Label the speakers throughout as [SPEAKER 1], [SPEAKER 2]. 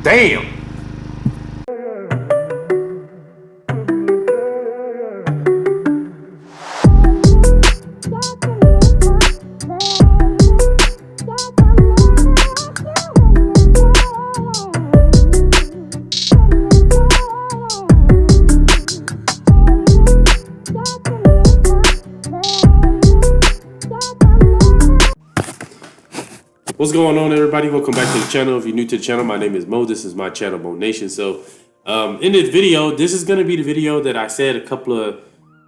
[SPEAKER 1] Damn. What's going on, everybody? Welcome back to the channel. If you're new to the channel, my name is Mo. This is my channel, Mo Nation. So in this video, this is going to be the video that I said a couple of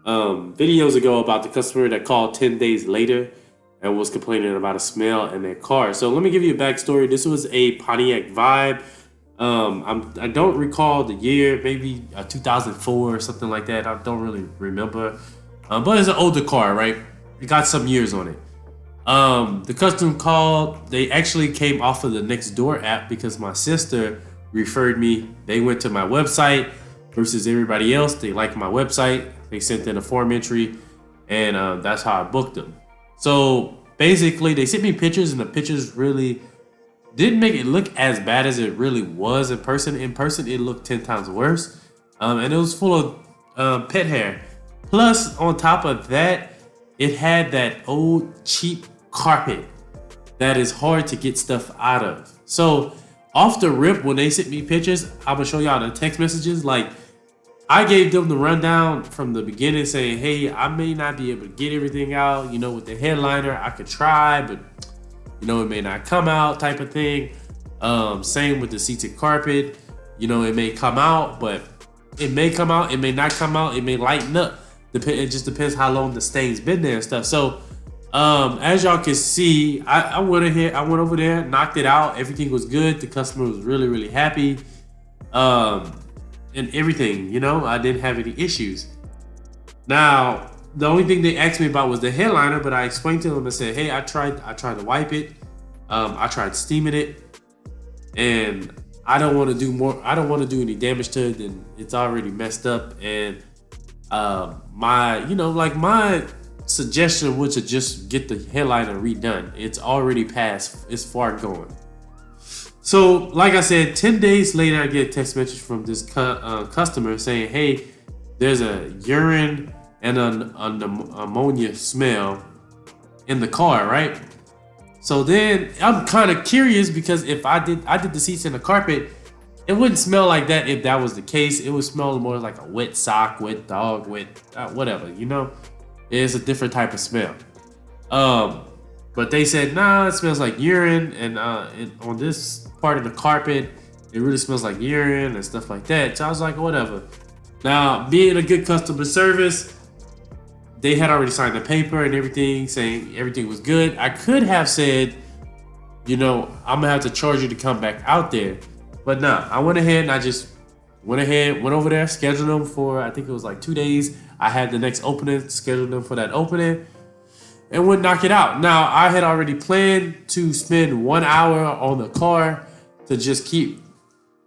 [SPEAKER 1] videos ago about the customer that called 10 days later and was complaining about a smell in their car. So let me give you a backstory. This was a Pontiac Vibe. I don't recall the year, maybe 2004 or something like that. I don't really remember. But it's an older car, right? It got some years on it. The customer called. They actually came off of the Nextdoor app because my sister referred me. They went to my website versus everybody else. They liked my website. They sent in a form entry, and that's how I booked them. So basically, they sent me pictures, and the pictures really didn't make it look as bad as it really was in person. In person, it looked 10 times worse, and it was full of pet hair. Plus, on top of that, it had that old cheap carpet that is hard to get stuff out of. So off the rip, when they sent me pictures, I'm gonna show y'all the text messages. Like, I gave them the rundown from the beginning saying, hey, I may not be able to get everything out, you know, with the headliner. I could try, but you know, it may not come out, type of thing. Same with the seated carpet, you know, it may come out, but it may come out, it may not come out, it may lighten up. It just depends how long the stain's been there and stuff. So as y'all can see, I went over there, knocked it out. Everything was good. The customer was really, really happy. And everything, you know, I didn't have any issues. Now, the only thing they asked me about was the headliner, but I explained to them and said, hey, I tried to wipe it. I tried steaming it, and I don't want to do more. I don't want to do any damage to it than it's already messed up. And my suggestion was to just get the headliner redone. It's already past, it's far gone. So like I said, 10 days later, I get a text message from this customer saying, hey, there's a urine and an ammonia smell in the car, right? So then I'm kind of curious, because if I did the seats and the carpet, it wouldn't smell like that if that was the case. It would smell more like a wet sock, wet dog, wet whatever, you know? It's a different type of smell. But they said, nah, it smells like urine, and on this part of the carpet, it really smells like urine and stuff like that. So I was like, whatever. Now, being a good customer service, they had already signed the paper and everything, saying everything was good. I could have said, you know, I'm gonna have to charge you to come back out there. But nah, I went ahead and went over there, scheduled them for, I think it was like 2 days. I had the next opening, scheduled them for that opening, and would knock it out. Now, I had already planned to spend 1 hour on the car to just keep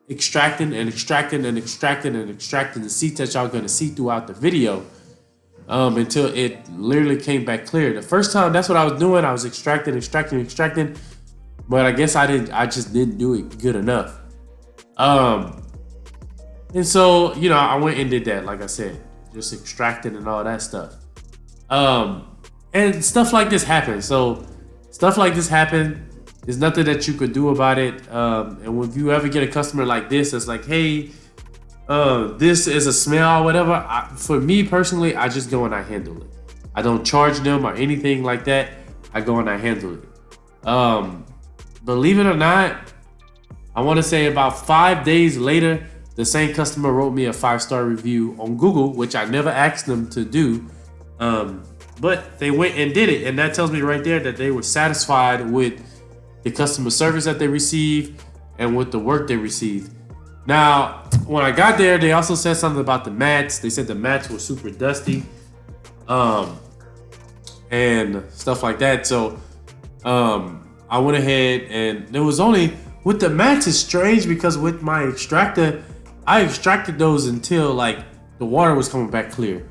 [SPEAKER 1] extracting and extracting and extracting and extracting the seats that y'all gonna see throughout the video, until it literally came back clear. The first time, that's what I was doing. I was extracting, but I guess I just didn't do it good enough. And so, you know, I went and did that, like I said, just extracted and all that stuff. And stuff like this happens. So stuff like this happened. There's nothing that you could do about it. And when you ever get a customer like this, it's like, hey, this is a smell or whatever. For me personally, I just go and I handle it. I don't charge them or anything like that. I go and I handle it. Believe it or not, I want to say about 5 days later, the same customer wrote me a 5-star review on Google, which I never asked them to do. But they went and did it. And that tells me right there that they were satisfied with the customer service that they received and with the work they received. Now, when I got there, they also said something about the mats. They said the mats were super dusty, and stuff like that. So I went ahead, and there was only, with the mats, it's strange because with my extractor, I extracted those until like the water was coming back clear,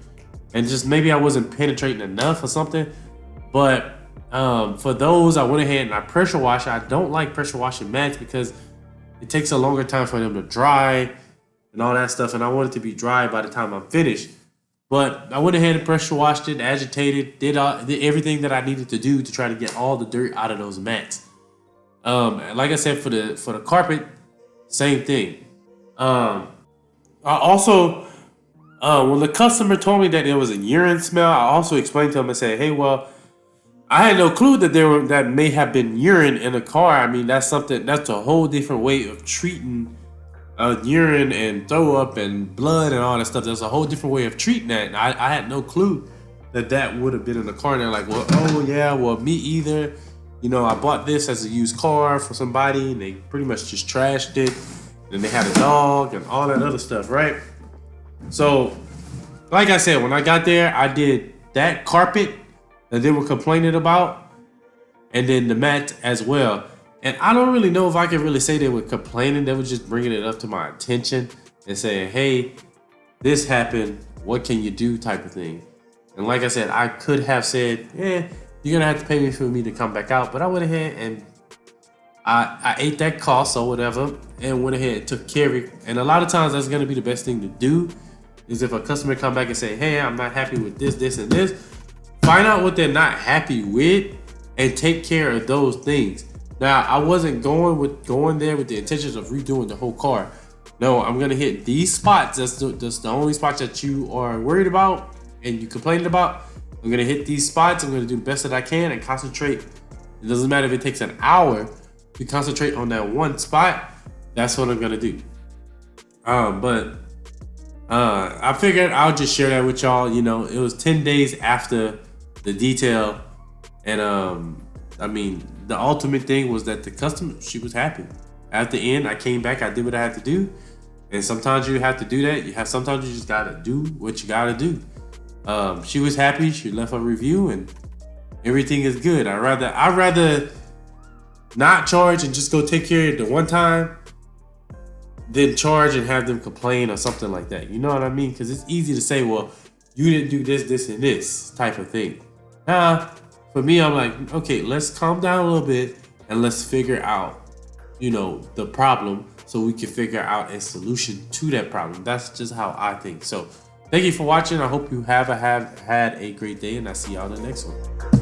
[SPEAKER 1] and just maybe I wasn't penetrating enough or something. But for those, I went ahead and I pressure washed. I don't like pressure washing mats because it takes a longer time for them to dry and all that stuff. And I want it to be dry by the time I'm finished. But I went ahead and pressure washed it, agitated, did everything that I needed to do to try to get all the dirt out of those mats. Like I said, for the carpet, same thing. I also, when the customer told me that there was a urine smell, I also explained to him and said, hey, well, I had no clue that that may have been urine in the car. I mean, that's a whole different way of treating urine and throw up and blood and all that stuff. There's a whole different way of treating that. And I had no clue that would have been in the car. And they're like, well, oh yeah, well, me either. You know, I bought this as a used car for somebody and they pretty much just trashed it. And they had a dog and all that other stuff, right? So, like I said, when I got there, I did that carpet that they were complaining about, and then the mat as well. And I don't really know if I can really say they were complaining. They were just bringing it up to my attention and saying, hey, this happened. What can you do type of thing. And like I said, I could have said, yeah, you're going to have to pay me for me to come back out. But I went ahead and I ate that cost or whatever and went ahead and took care of it. And a lot of times that's going to be the best thing to do is if a customer come back and say, hey, I'm not happy with this, this, and this, find out what they're not happy with and take care of those things. Now, I wasn't going there with the intentions of redoing the whole car. No, I'm going to hit these spots. That's the only spots that you are worried about and you complaining about. I'm going to hit these spots. I'm going to do the best that I can and concentrate. It doesn't matter if it takes an hour to concentrate on that one spot. That's what I'm going to do. I figured I'll just share that with y'all. You know, it was 10 days after the detail. And I mean, the ultimate thing was that the customer, she was happy. At the end, I came back, I did what I had to do. And sometimes you have to do that. Sometimes you just gotta do what you gotta do. She was happy, she left a review and everything is good. I'd rather not charge and just go take care of it the one time than charge and have them complain or something like that. You know what I mean? Because it's easy to say, well, you didn't do this, this, and this type of thing. For me, I'm like, okay, let's calm down a little bit and let's figure out, you know, the problem so we can figure out a solution to that problem. That's just how I think. So thank you for watching. I hope you have had a great day and I'll see y'all in the next one.